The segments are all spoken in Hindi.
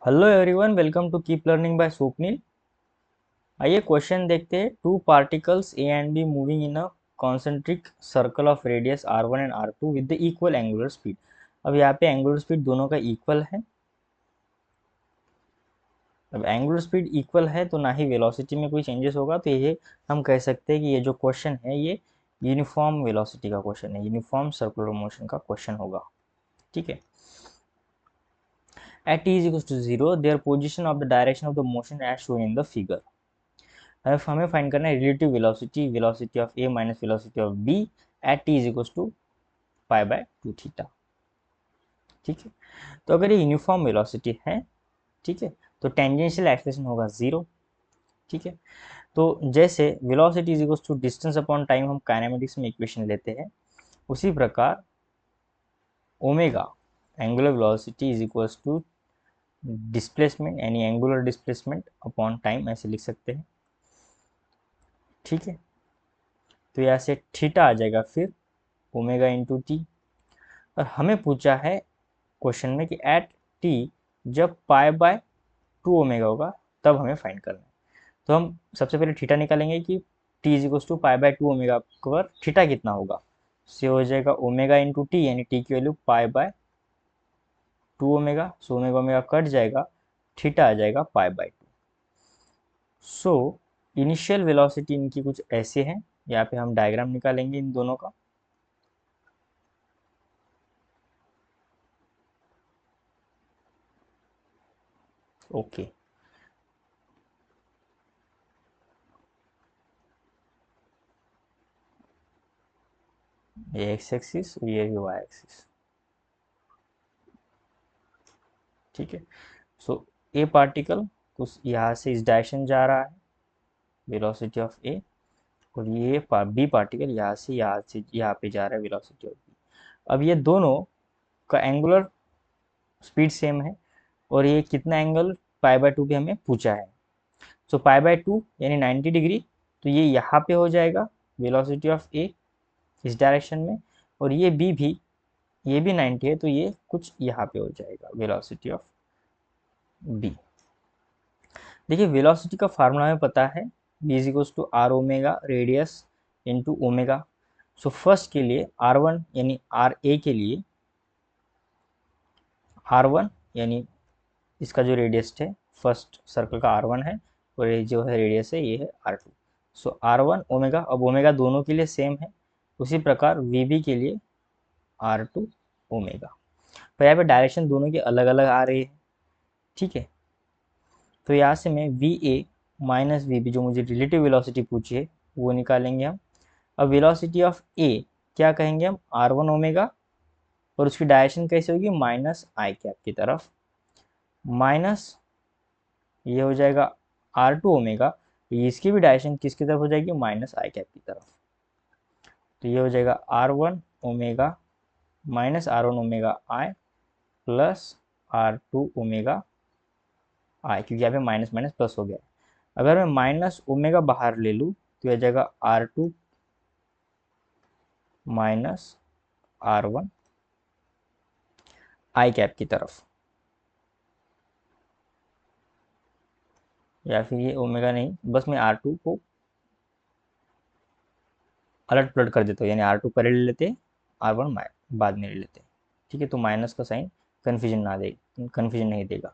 Hello everyone, welcome to keep learning by Swapnil. आइए क्वेश्चन देखते हैं। Two particles A and B moving in a concentric circle of radius r1 and r2 with the equal angular speed. अब यहाँ पे एंगुलर स्पीड दोनों का इक्वल है। अब एंगुलर स्पीड इक्वल है तो ना ही वेलोसिटी में कोई चेंजेस होगा, तो ये हम कह सकते हैं कि ये जो क्वेश्चन है ये यूनिफॉर्म वेलोसिटी का क्वेश्चन है, यूनिफॉर्म सर्कुलर मोशन का क्वेश्चन होगा। ठीक है। At t is equals to 0, their position of the direction of the motion as shown in the figure। अब हमें फाइंड करना है relative velocity, velocity of A minus velocity of B at T is equal to pi by 2 theta. ठीक है। तो अगर ये यूनिफॉर्म वेलोसिटी है, ठीक है, तो टेंजेंशियल एक्सेलरेशन होगा 0। ठीक है। तो जैसे velocity is equal to distance upon time हम काइनेमेटिक्स में इक्वेशन लेते हैं, उसी प्रकार omega angular velocity is equal to displacement यानी एंगुलर डिस्प्लेसमेंट अपॉन टाइम ऐसे लिख सकते हैं। ठीक है। तो यहाँ से थीटा आ जाएगा फिर ओमेगा इंटू टी। और हमें पूछा है क्वेश्चन में कि एट टी जब पाई बाय 2 ओमेगा होगा तब हमें फाइंड करना है। तो हम सबसे पहले थीटा निकालेंगे कि T is equal to pi by 2 omega पर थीटा कितना होगा। से हो जाएगा ओमेगा इंटू टी यानी टी की value pi by 2 omega. So omega omega cut जाएगा, थीटा आ जाएगा pi by 2। So initial velocity इनकी कुछ ऐसे हैं। यहाँ पे हम डायग्राम निकालेंगे इन दोनों का। ओके। ये एक्स एक्सिस और ये वाई एक्सिस। ठीक है। सो ए पार्टिकल कुछ यहाँ से इस डायरेक्शन जा रहा है, वेलोसिटी ऑफ ए, और ये बी पार्टिकल यहाँ से यहाँ पे जा रहा है, वेलोसिटी ऑफ बी। अब ये दोनों का एंगुलर स्पीड सेम है और ये कितना एंगल पाई बाय 2 पे हमें पूछा है। सो पाई बाय 2 यानी 90 डिग्री, तो ये यहाँ पे हो जाएगा वेलोसिटी ऑफ ए इस डायरेक्शन में, और ये बी भी, ये भी 90 है तो ये कुछ यहाँ पे हो जाएगा वेलोसिटी ऑफ बी। देखिए वेलोसिटी का फार्मूला हमें पता है, B is equals to R omega radius into omega. So first के लिए आर वन यानी आर ए के लिए आर वन यानी इसका जो रेडियस है फर्स्ट सर्कल का आर वन है, और ये जो है रेडियस है ये है R two. So R one omega, अब ओमेगा दोनों के लिए सेम है, उसी प्रकार वी बी के लिए आर टू ओमेगा। पर यहाँ पे डायरेक्शन दोनों की अलग अलग आ रही है। ठीक है। तो यहाँ से मैं V A minus V B, जो मुझे रिलेटिव वेलोसिटी पूछी है वो निकालेंगे हम। अब वेलोसिटी ऑफ ए क्या कहेंगे हम, आर वन ओमेगा, और उसकी डायरेक्शन कैसे होगी, माइनस आई कैप की तरफ, माइनस ये हो जाएगा आर टू ओमेगा, इसकी भी डायरेक्शन किसकी तरफ हो जाएगी, माइनस आई कैप की तरफ। तो ये हो जाएगा R one omega minus R one omega I plus R two omega I, क्योंकि यहाँ पे माइनस माइनस प्लस हो गया। अगर मैं माइनस ओमेगा बाहर ले लूँ तो यह जाएगा R two minus R one I cap की तरफ, या फिर ये ओमेगा नहीं, बस मैं आर टू को अलट पलट कर देता हूँ, यानी आर टू पहले ले लेते, आर वन बाद में ले लेते। ठीक है। तो माइनस का साइन कन्फ्यूजन ना दे, कन्फ्यूजन नहीं देगा।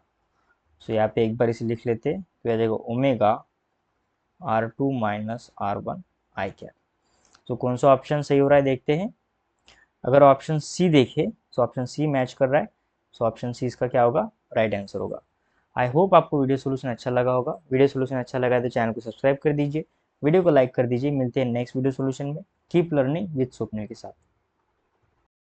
सो यहाँ पे एक बार इसे लिख लेते, तो आ जाएगा omega R two minus R one I cap. तो कौन सा ऑप्शन सही हो रहा है देखते हैं। अगर ऑप्शन सी देखे तो ऑप्शन सी मैच कर रहा है, सो ऑप्शन सी इसका क्या होगा, राइट आंसर होगा। आई होप आपको वीडियो सोल्यूशन अच्छा लगा होगा। वीडियो सोल्यूशन अच्छा लगा है तो चैनल को सब्सक्राइब कर दीजिए, वीडियो को लाइक कर दीजिए। मिलते हैं नेक्स्ट वीडियो सोल्यूशन में। कीप लर्निंग विद स्वप्निल के साथ।